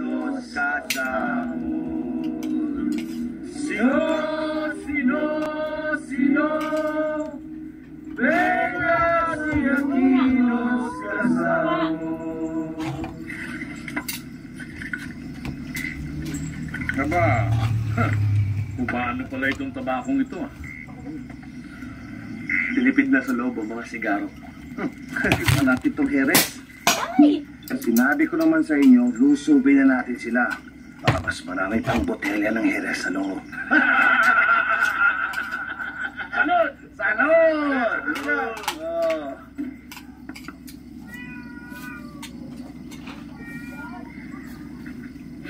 Aquinos Casaon. Sino, venga si Aquinos Casaon. Aba, paano pala itong tabakong ito ah? Dilipid na sa loob ang mga sigaro. Malapit itong Jerez. Ay! Sinabi ko naman sa inyo, lusubin na natin sila. Baka mas marami pang botelya ng Jerez sa loob. Salud! Salud! Oh.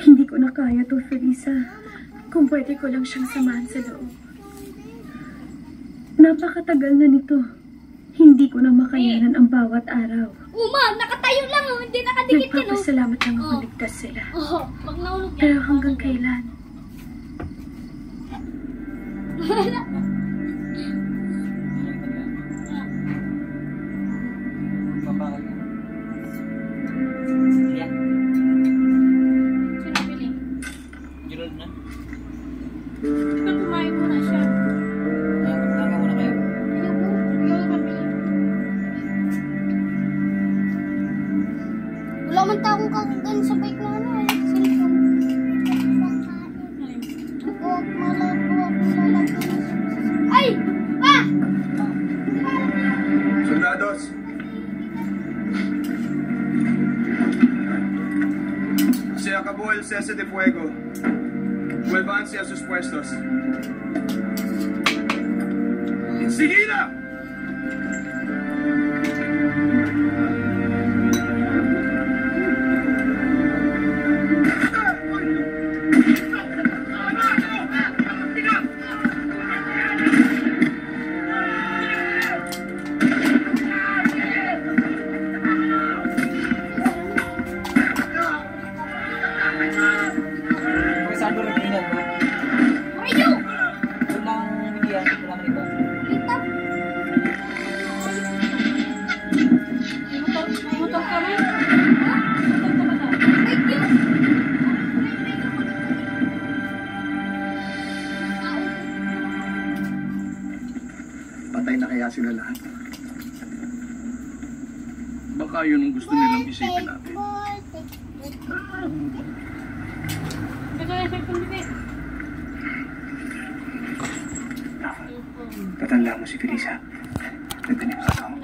Hindi ko na kaya to, Felisa. Kung pwede ko lang siyang samahan sa loob. Napakatagal na nito. Hindi ko na makayanan ang bawat araw. Uma, nakatayo lang oh. Hindi nakadikit ka, no? Nagpapasalamat lang ako ligtas sila. Oo, pag naulog yan. Pero hanggang kailan? Sino pili? Gerald na. Ikaw kumain muna siya. Magkaka muna kayo. Ikaw ka pili. Wala man taong kakagan sa bike na ano, cellphone. Ay! Pa! Soldados! Se acabó el cese de fuego. Vuélvanse a sus puestos. ¡Enseguida! Kung saan ko rin tingnan mo? Mayo! Walang bigyan, walang rito. Litap! May motor ka mo? Motor ka ba na? Thank you! Patay na kaya sila lahat? Baka yun ang gusto nilang isipin natin. Ito na cellphone bibig. Tatanda mo si Felisa. Nagtanip sa tao.